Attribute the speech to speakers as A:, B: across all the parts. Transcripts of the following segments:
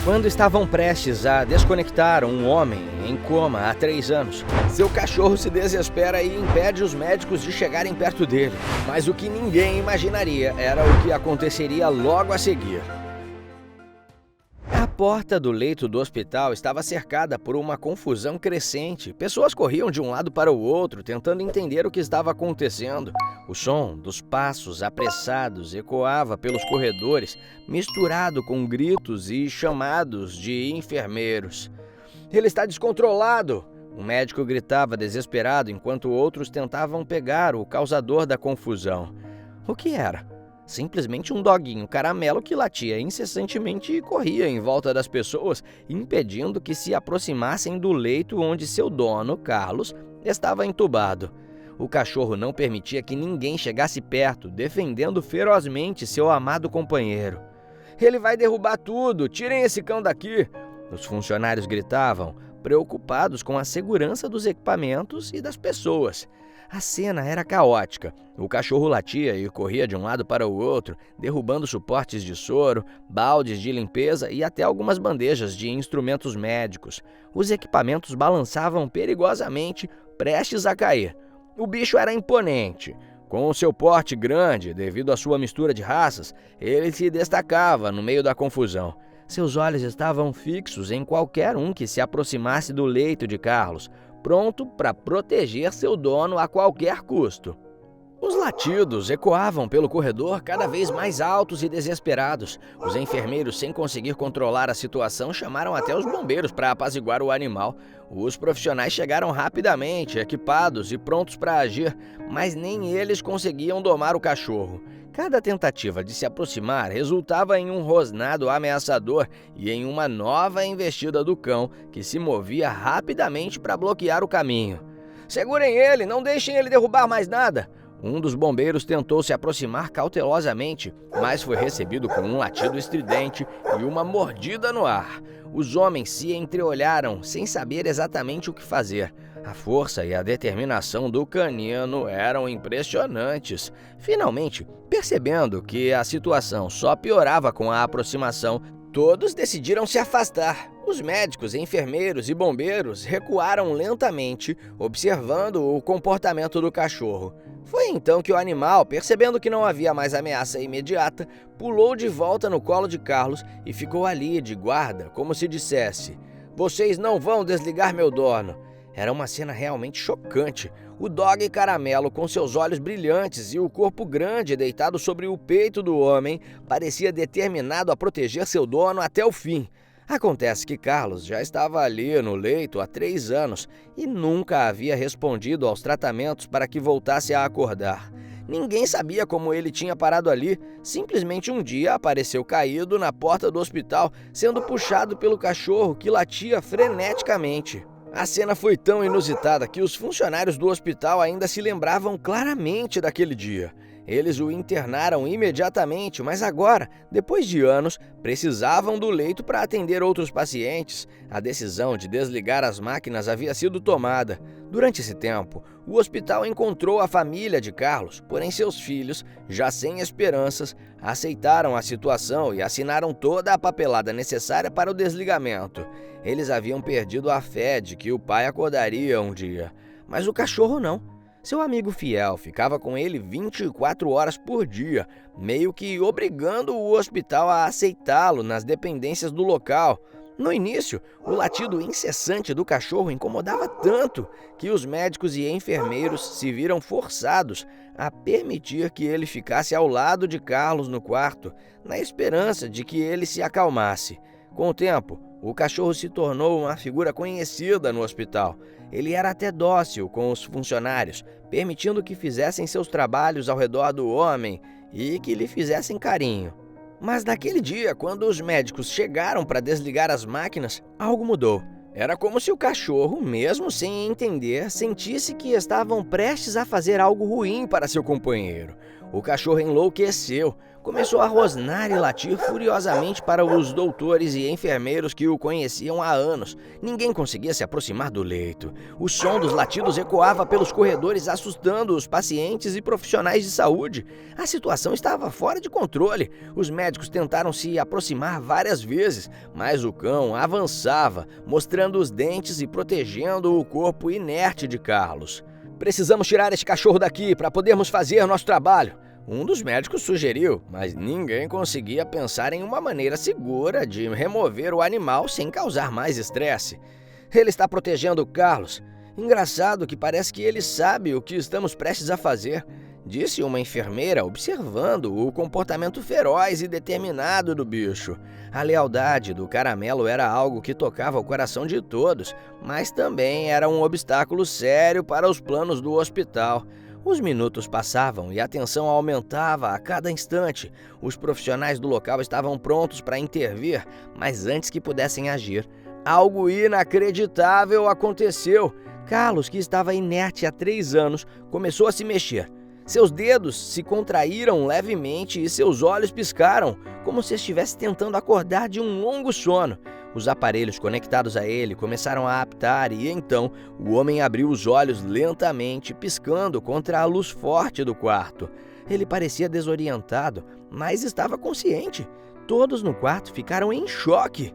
A: Quando estavam prestes a desconectar um homem em coma há 3 anos, seu cachorro se desespera e impede os médicos de chegarem perto dele. Mas o que ninguém imaginaria era o que aconteceria logo a seguir. A porta do leito do hospital estava cercada por uma confusão crescente. Pessoas corriam de um lado para o outro, tentando entender o que estava acontecendo. O som dos passos apressados ecoava pelos corredores, misturado com gritos e chamados de enfermeiros. "Ele está descontrolado!" Um médico gritava desesperado enquanto outros tentavam pegar o causador da confusão. O que era? Simplesmente um doguinho caramelo que latia incessantemente e corria em volta das pessoas, impedindo que se aproximassem do leito onde seu dono, Carlos, estava entubado. O cachorro não permitia que ninguém chegasse perto, defendendo ferozmente seu amado companheiro. "Ele vai derrubar tudo! Tirem esse cão daqui!" Os funcionários gritavam, preocupados com a segurança dos equipamentos e das pessoas. A cena era caótica. O cachorro latia e corria de um lado para o outro, derrubando suportes de soro, baldes de limpeza e até algumas bandejas de instrumentos médicos. Os equipamentos balançavam perigosamente, prestes a cair. O bicho era imponente. Com o seu porte grande, devido à sua mistura de raças, ele se destacava no meio da confusão. Seus olhos estavam fixos em qualquer um que se aproximasse do leito de Carlos, pronto para proteger seu dono a qualquer custo. Os latidos ecoavam pelo corredor cada vez mais altos e desesperados. Os enfermeiros, sem conseguir controlar a situação, chamaram até os bombeiros para apaziguar o animal. Os profissionais chegaram rapidamente, equipados e prontos para agir, mas nem eles conseguiam domar o cachorro. Cada tentativa de se aproximar resultava em um rosnado ameaçador e em uma nova investida do cão, que se movia rapidamente para bloquear o caminho. "Segurem ele, não deixem ele derrubar mais nada!" Um dos bombeiros tentou se aproximar cautelosamente, mas foi recebido com um latido estridente e uma mordida no ar. Os homens se entreolharam sem saber exatamente o que fazer. A força e a determinação do canino eram impressionantes. Finalmente, percebendo que a situação só piorava com a aproximação, todos decidiram se afastar. Os médicos, enfermeiros e bombeiros recuaram lentamente, observando o comportamento do cachorro. Foi então que o animal, percebendo que não havia mais ameaça imediata, pulou de volta no colo de Carlos e ficou ali de guarda, como se dissesse: "Vocês não vão desligar meu dono." Era uma cena realmente chocante. O dog caramelo, com seus olhos brilhantes e o corpo grande deitado sobre o peito do homem, parecia determinado a proteger seu dono até o fim. Acontece que Carlos já estava ali no leito há 3 anos e nunca havia respondido aos tratamentos para que voltasse a acordar. Ninguém sabia como ele tinha parado ali. Simplesmente um dia apareceu caído na porta do hospital, sendo puxado pelo cachorro que latia freneticamente. A cena foi tão inusitada que os funcionários do hospital ainda se lembravam claramente daquele dia. Eles o internaram imediatamente, mas agora, depois de anos, precisavam do leito para atender outros pacientes. A decisão de desligar as máquinas havia sido tomada. Durante esse tempo, o hospital encontrou a família de Carlos, porém seus filhos, já sem esperanças, aceitaram a situação e assinaram toda a papelada necessária para o desligamento. Eles haviam perdido a fé de que o pai acordaria um dia, mas o cachorro não. Seu amigo fiel ficava com ele 24 horas por dia, meio que obrigando o hospital a aceitá-lo nas dependências do local. No início, o latido incessante do cachorro incomodava tanto que os médicos e enfermeiros se viram forçados a permitir que ele ficasse ao lado de Carlos no quarto, na esperança de que ele se acalmasse. Com o tempo, o cachorro se tornou uma figura conhecida no hospital. Ele era até dócil com os funcionários, permitindo que fizessem seus trabalhos ao redor do homem e que lhe fizessem carinho. Mas naquele dia, quando os médicos chegaram para desligar as máquinas, algo mudou. Era como se o cachorro, mesmo sem entender, sentisse que estavam prestes a fazer algo ruim para seu companheiro. O cachorro enlouqueceu. Começou a rosnar e latir furiosamente para os doutores e enfermeiros que o conheciam há anos. Ninguém conseguia se aproximar do leito. O som dos latidos ecoava pelos corredores, assustando os pacientes e profissionais de saúde. A situação estava fora de controle. Os médicos tentaram se aproximar várias vezes, mas o cão avançava, mostrando os dentes e protegendo o corpo inerte de Carlos. "Precisamos tirar este cachorro daqui para podermos fazer nosso trabalho", um dos médicos sugeriu, mas ninguém conseguia pensar em uma maneira segura de remover o animal sem causar mais estresse. "Ele está protegendo o Carlos. Engraçado que parece que ele sabe o que estamos prestes a fazer", disse uma enfermeira, observando o comportamento feroz e determinado do bicho. A lealdade do Caramelo era algo que tocava o coração de todos, mas também era um obstáculo sério para os planos do hospital. Os minutos passavam e a tensão aumentava a cada instante. Os profissionais do local estavam prontos para intervir, mas antes que pudessem agir, algo inacreditável aconteceu. Carlos, que estava inerte há 3 anos, começou a se mexer. Seus dedos se contraíram levemente e seus olhos piscaram, como se estivesse tentando acordar de um longo sono. Os aparelhos conectados a ele começaram a apitar e então o homem abriu os olhos lentamente, piscando contra a luz forte do quarto. Ele parecia desorientado, mas estava consciente. Todos no quarto ficaram em choque.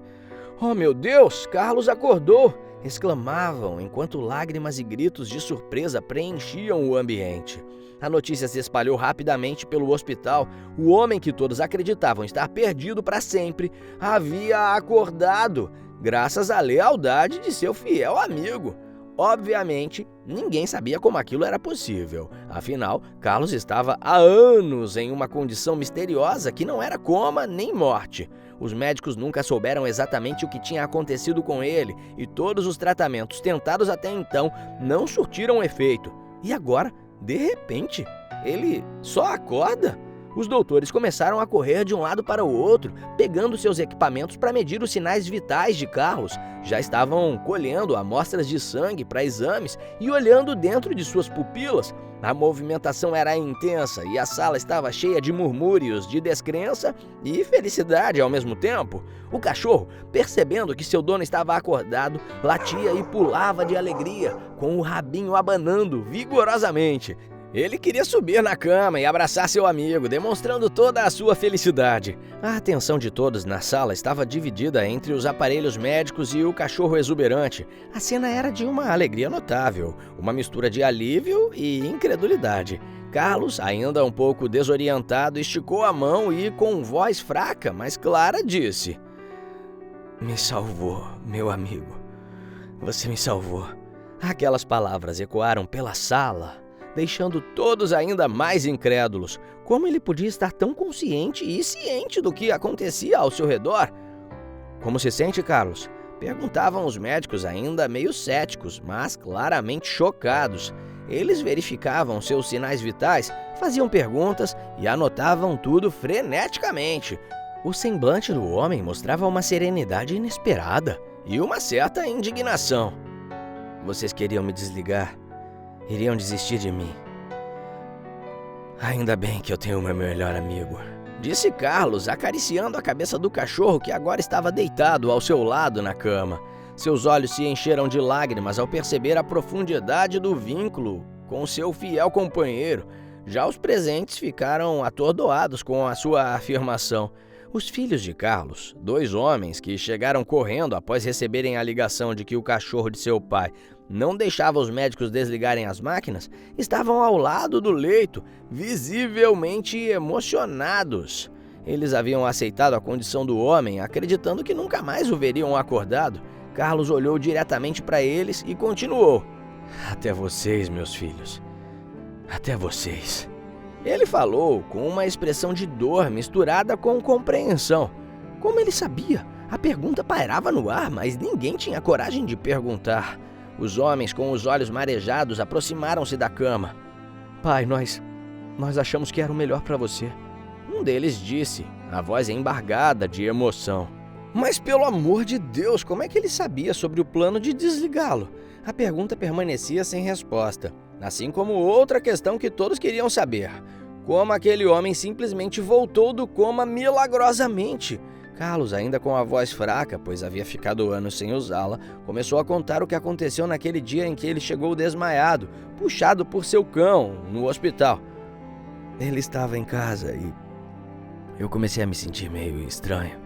A: "Oh, meu Deus, Carlos acordou!" exclamavam, enquanto lágrimas e gritos de surpresa preenchiam o ambiente. A notícia se espalhou rapidamente pelo hospital. O homem que todos acreditavam estar perdido para sempre havia acordado, graças à lealdade de seu fiel amigo. Obviamente, ninguém sabia como aquilo era possível. Afinal, Carlos estava há anos em uma condição misteriosa que não era coma nem morte. Os médicos nunca souberam exatamente o que tinha acontecido com ele e todos os tratamentos tentados até então não surtiram efeito. E agora, de repente, ele só acorda? Os doutores começaram a correr de um lado para o outro, pegando seus equipamentos para medir os sinais vitais de Carlos. Já estavam colhendo amostras de sangue para exames e olhando dentro de suas pupilas. A movimentação era intensa e a sala estava cheia de murmúrios de descrença e felicidade ao mesmo tempo. O cachorro, percebendo que seu dono estava acordado, latia e pulava de alegria, com o rabinho abanando vigorosamente. Ele queria subir na cama e abraçar seu amigo, demonstrando toda a sua felicidade. A atenção de todos na sala estava dividida entre os aparelhos médicos e o cachorro exuberante. A cena era de uma alegria notável, uma mistura de alívio e incredulidade. Carlos, ainda um pouco desorientado, esticou a mão e, com voz fraca, mas clara, disse: "Me salvou, meu amigo. Você me salvou." Aquelas palavras ecoaram pela sala, deixando todos ainda mais incrédulos. Como ele podia estar tão consciente e ciente do que acontecia ao seu redor? "Como se sente, Carlos?" perguntavam os médicos, ainda meio céticos, mas claramente chocados. Eles verificavam seus sinais vitais, faziam perguntas e anotavam tudo freneticamente. O semblante do homem mostrava uma serenidade inesperada e uma certa indignação. "Vocês queriam me desligar? Iriam desistir de mim. Ainda bem que eu tenho meu melhor amigo", disse Carlos, acariciando a cabeça do cachorro que agora estava deitado ao seu lado na cama. Seus olhos se encheram de lágrimas ao perceber a profundidade do vínculo com seu fiel companheiro. Já os presentes ficaram atordoados com a sua afirmação. Os filhos de Carlos, 2 homens que chegaram correndo após receberem a ligação de que o cachorro de seu pai não deixava os médicos desligarem as máquinas, estavam ao lado do leito, visivelmente emocionados. Eles haviam aceitado a condição do homem, acreditando que nunca mais o veriam acordado. Carlos olhou diretamente para eles e continuou: "Até vocês, meus filhos. Até vocês." Ele falou com uma expressão de dor misturada com compreensão. Como ele sabia? A pergunta pairava no ar, mas ninguém tinha coragem de perguntar. Os homens, com os olhos marejados, aproximaram-se da cama. "Pai, nós achamos que era o melhor para você." Um deles disse, a voz embargada de emoção. Mas pelo amor de Deus, como é que ele sabia sobre o plano de desligá-lo? A pergunta permanecia sem resposta, assim como outra questão que todos queriam saber. como aquele homem simplesmente voltou do coma milagrosamente. Carlos, ainda com a voz fraca, pois havia ficado anos sem usá-la, começou a contar o que aconteceu naquele dia em que ele chegou desmaiado, puxado por seu cão, no hospital. Ele estava em casa e eu comecei a me sentir meio estranho,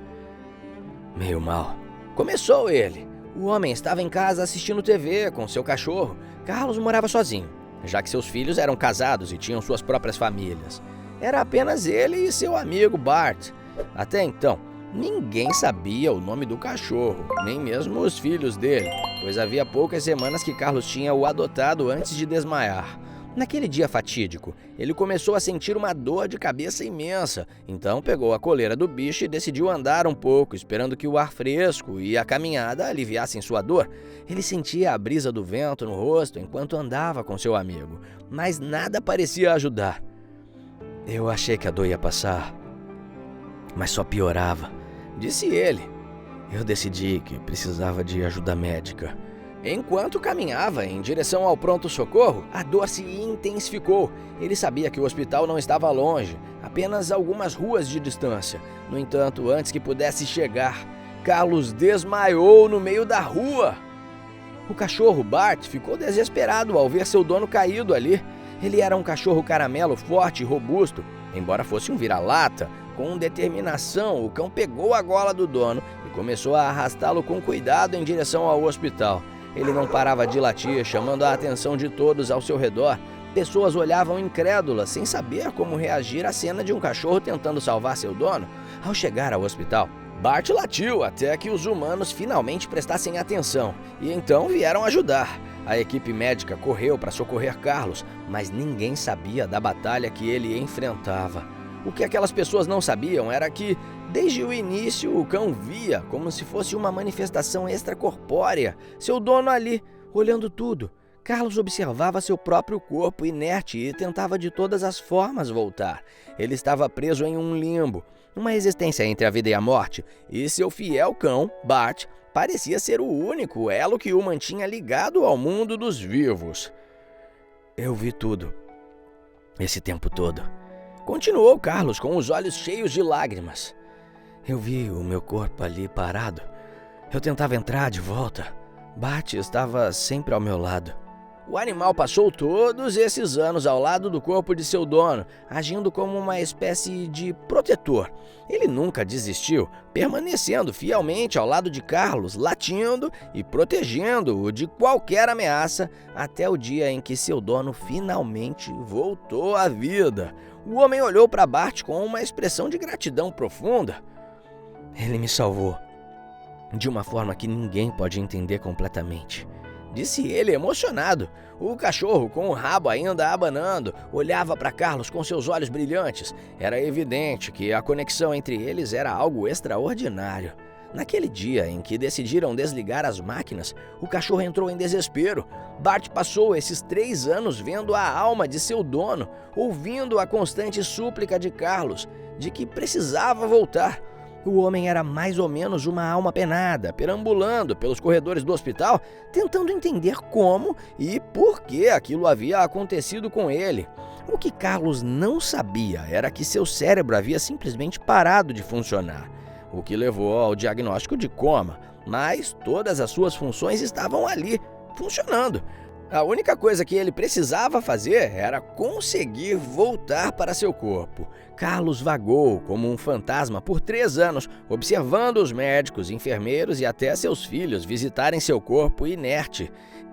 A: meio mal. Começou ele. O homem estava em casa assistindo TV com seu cachorro. Carlos morava sozinho, já que seus filhos eram casados e tinham suas próprias famílias. Era apenas ele e seu amigo Bart. Até então, ninguém sabia o nome do cachorro, nem mesmo os filhos dele, pois havia poucas semanas que Carlos tinha o adotado antes de desmaiar. Naquele dia fatídico, ele começou a sentir uma dor de cabeça imensa, então pegou a coleira do bicho e decidiu andar um pouco, esperando que o ar fresco e a caminhada aliviassem sua dor. Ele sentia a brisa do vento no rosto enquanto andava com seu amigo, mas nada parecia ajudar. Eu achei que a dor ia passar, mas só piorava, disse ele. Eu decidi que precisava de ajuda médica. Enquanto caminhava em direção ao pronto-socorro, a dor se intensificou. Ele sabia que o hospital não estava longe, apenas algumas ruas de distância. No entanto, antes que pudesse chegar, Carlos desmaiou no meio da rua. O cachorro Bart ficou desesperado ao ver seu dono caído ali. Ele era um cachorro caramelo forte e robusto. Embora fosse um vira-lata, com determinação, o cão pegou a gola do dono e começou a arrastá-lo com cuidado em direção ao hospital. Ele não parava de latir, chamando a atenção de todos ao seu redor. Pessoas olhavam incrédulas, sem saber como reagir à cena de um cachorro tentando salvar seu dono. Ao chegar ao hospital, Bart latiu até que os humanos finalmente prestassem atenção, e então vieram ajudar. A equipe médica correu para socorrer Carlos, mas ninguém sabia da batalha que ele enfrentava. O que aquelas pessoas não sabiam era que, desde o início, o cão via como se fosse uma manifestação extracorpórea, seu dono ali, olhando tudo. Carlos observava seu próprio corpo inerte e tentava de todas as formas voltar. Ele estava preso em um limbo, uma existência entre a vida e a morte, e seu fiel cão, Bart, parecia ser o único elo que o mantinha ligado ao mundo dos vivos. Eu vi tudo, esse tempo todo. Continuou Carlos com os olhos cheios de lágrimas. Eu vi o meu corpo ali parado. Eu tentava entrar de volta. Bart estava sempre ao meu lado. O animal passou todos esses anos ao lado do corpo de seu dono, agindo como uma espécie de protetor. Ele nunca desistiu, permanecendo fielmente ao lado de Carlos, latindo e protegendo-o de qualquer ameaça, até o dia em que seu dono finalmente voltou à vida. O homem olhou para Bart com uma expressão de gratidão profunda. Ele me salvou, de uma forma que ninguém pode entender completamente, disse ele emocionado. O cachorro, com o rabo ainda abanando, olhava para Carlos com seus olhos brilhantes. Era evidente que a conexão entre eles era algo extraordinário. Naquele dia em que decidiram desligar as máquinas, o cachorro entrou em desespero. Bart passou esses 3 anos vendo a alma de seu dono, ouvindo a constante súplica de Carlos, de que precisava voltar. O homem era mais ou menos uma alma penada, perambulando pelos corredores do hospital, tentando entender como e por que aquilo havia acontecido com ele. O que Carlos não sabia era que seu cérebro havia simplesmente parado de funcionar, o que levou ao diagnóstico de coma, mas todas as suas funções estavam ali, funcionando. A única coisa que ele precisava fazer era conseguir voltar para seu corpo. Carlos vagou como um fantasma por 3 anos, observando os médicos, enfermeiros e até seus filhos visitarem seu corpo inerte.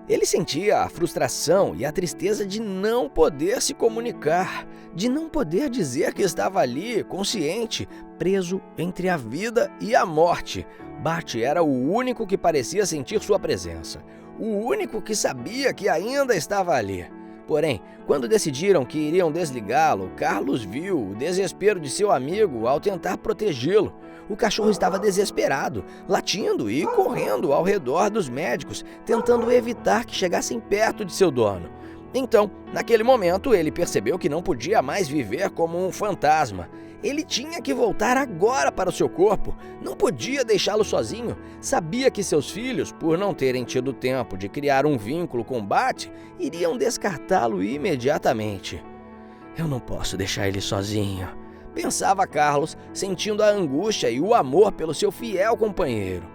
A: Ele sentia a frustração e a tristeza de não poder se comunicar, de não poder dizer que estava ali, consciente, preso entre a vida e a morte. Bart era o único que parecia sentir sua presença, o único que sabia que ainda estava ali. Porém, quando decidiram que iriam desligá-lo, Carlos viu o desespero de seu amigo ao tentar protegê-lo. O cachorro estava desesperado, latindo e correndo ao redor dos médicos, tentando evitar que chegassem perto de seu dono. Então, naquele momento, ele percebeu que não podia mais viver como um fantasma. Ele tinha que voltar agora para o seu corpo, não podia deixá-lo sozinho. Sabia que seus filhos, por não terem tido tempo de criar um vínculo com Bart, iriam descartá-lo imediatamente. Eu não posso deixar ele sozinho, pensava Carlos, sentindo a angústia e o amor pelo seu fiel companheiro.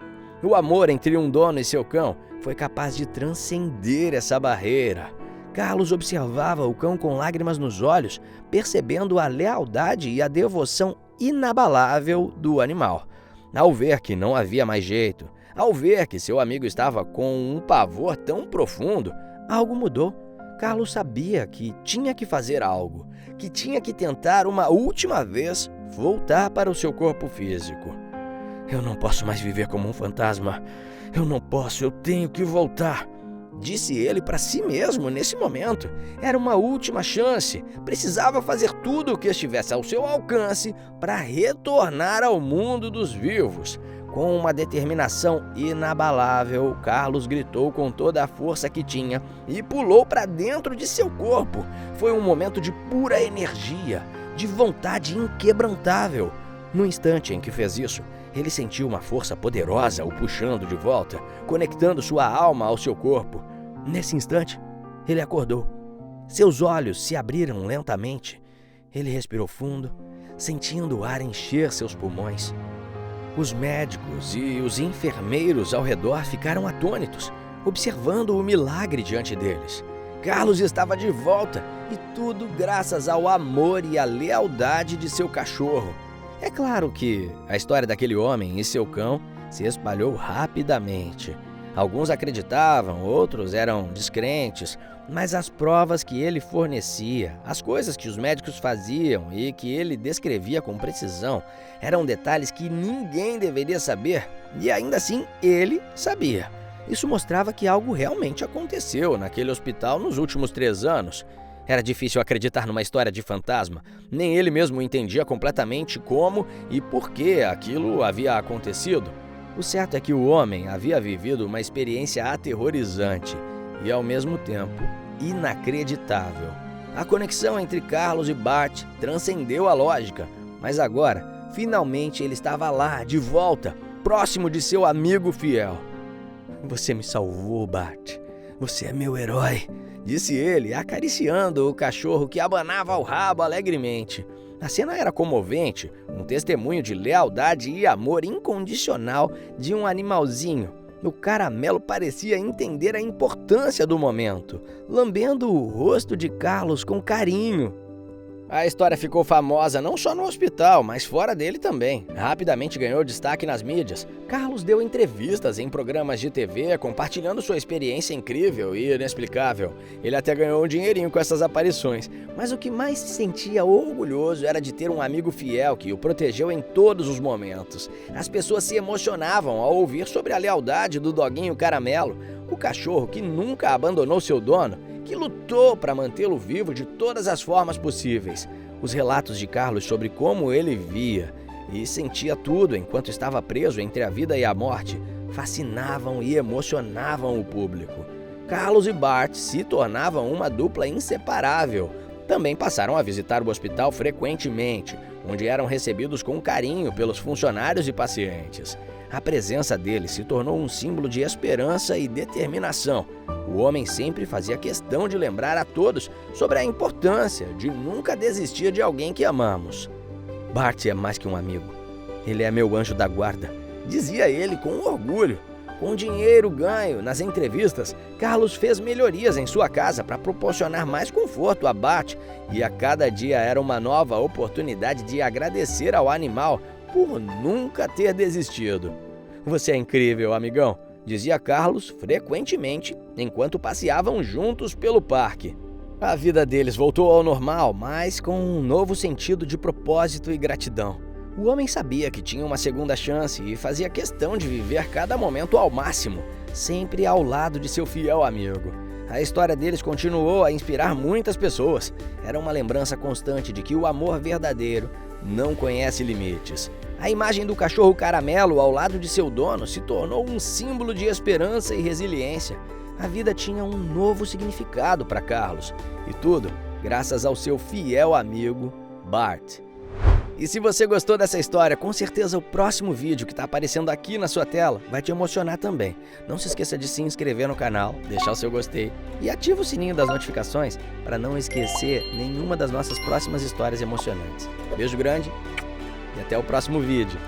A: O amor entre um dono e seu cão foi capaz de transcender essa barreira. Carlos observava o cão com lágrimas nos olhos, percebendo a lealdade e a devoção inabalável do animal. Ao ver que não havia mais jeito, ao ver que seu amigo estava com um pavor tão profundo, algo mudou. Carlos sabia que tinha que fazer algo, que tinha que tentar uma última vez voltar para o seu corpo físico. Eu não posso mais viver como um fantasma. Eu não posso, eu tenho que voltar, disse ele para si mesmo nesse momento. Era uma última chance. Precisava fazer tudo o que estivesse ao seu alcance para retornar ao mundo dos vivos. Com uma determinação inabalável, Carlos gritou com toda a força que tinha e pulou para dentro de seu corpo. Foi um momento de pura energia, de vontade inquebrantável. No instante em que fez isso, ele sentiu uma força poderosa o puxando de volta, conectando sua alma ao seu corpo. Nesse instante, ele acordou. Seus olhos se abriram lentamente. Ele respirou fundo, sentindo o ar encher seus pulmões. Os médicos e os enfermeiros ao redor ficaram atônitos, observando o milagre diante deles. Carlos estava de volta, e tudo graças ao amor e à lealdade de seu cachorro. É claro que a história daquele homem e seu cão se espalhou rapidamente. Alguns acreditavam, outros eram descrentes, mas as provas que ele fornecia, as coisas que os médicos faziam e que ele descrevia com precisão, eram detalhes que ninguém deveria saber, e ainda assim ele sabia. Isso mostrava que algo realmente aconteceu naquele hospital nos últimos 3 anos. Era difícil acreditar numa história de fantasma. Nem ele mesmo entendia completamente como e por que aquilo havia acontecido. O certo é que o homem havia vivido uma experiência aterrorizante e, ao mesmo tempo, inacreditável. A conexão entre Carlos e Bart transcendeu a lógica, mas agora, finalmente ele estava lá, de volta, próximo de seu amigo fiel. Você me salvou, Bart. Você é meu herói, disse ele, acariciando o cachorro que abanava o rabo alegremente. A cena era comovente, um testemunho de lealdade e amor incondicional de um animalzinho. O caramelo parecia entender a importância do momento, lambendo o rosto de Carlos com carinho. A história ficou famosa não só no hospital, mas fora dele também. Rapidamente ganhou destaque nas mídias. Carlos deu entrevistas em programas de TV, compartilhando sua experiência incrível e inexplicável. Ele até ganhou um dinheirinho com essas aparições. Mas o que mais se sentia orgulhoso era de ter um amigo fiel que o protegeu em todos os momentos. As pessoas se emocionavam ao ouvir sobre a lealdade do doguinho Caramelo, o cachorro que nunca abandonou seu dono, que lutou para mantê-lo vivo de todas as formas possíveis. Os relatos de Carlos sobre como ele via e sentia tudo enquanto estava preso entre a vida e a morte fascinavam e emocionavam o público. Carlos e Bart se tornavam uma dupla inseparável. Também passaram a visitar o hospital frequentemente, onde eram recebidos com carinho pelos funcionários e pacientes. A presença dele se tornou um símbolo de esperança e determinação. O homem sempre fazia questão de lembrar a todos sobre a importância de nunca desistir de alguém que amamos. Bart é mais que um amigo. Ele é meu anjo da guarda, dizia ele com orgulho. Com dinheiro ganho nas entrevistas, Carlos fez melhorias em sua casa para proporcionar mais conforto a Bart, e a cada dia era uma nova oportunidade de agradecer ao animal por nunca ter desistido. Você é incrível, amigão, dizia Carlos frequentemente enquanto passeavam juntos pelo parque. A vida deles voltou ao normal, mas com um novo sentido de propósito e gratidão. O homem sabia que tinha uma segunda chance e fazia questão de viver cada momento ao máximo, sempre ao lado de seu fiel amigo. A história deles continuou a inspirar muitas pessoas. Era uma lembrança constante de que o amor verdadeiro não conhece limites. A imagem do cachorro Caramelo ao lado de seu dono se tornou um símbolo de esperança e resiliência. A vida tinha um novo significado para Carlos, e tudo graças ao seu fiel amigo, Bart. E se você gostou dessa história, com certeza o próximo vídeo que está aparecendo aqui na sua tela vai te emocionar também. Não se esqueça de se inscrever no canal, deixar o seu gostei e ativa o sininho das notificações para não esquecer nenhuma das nossas próximas histórias emocionantes. Beijo grande e até o próximo vídeo.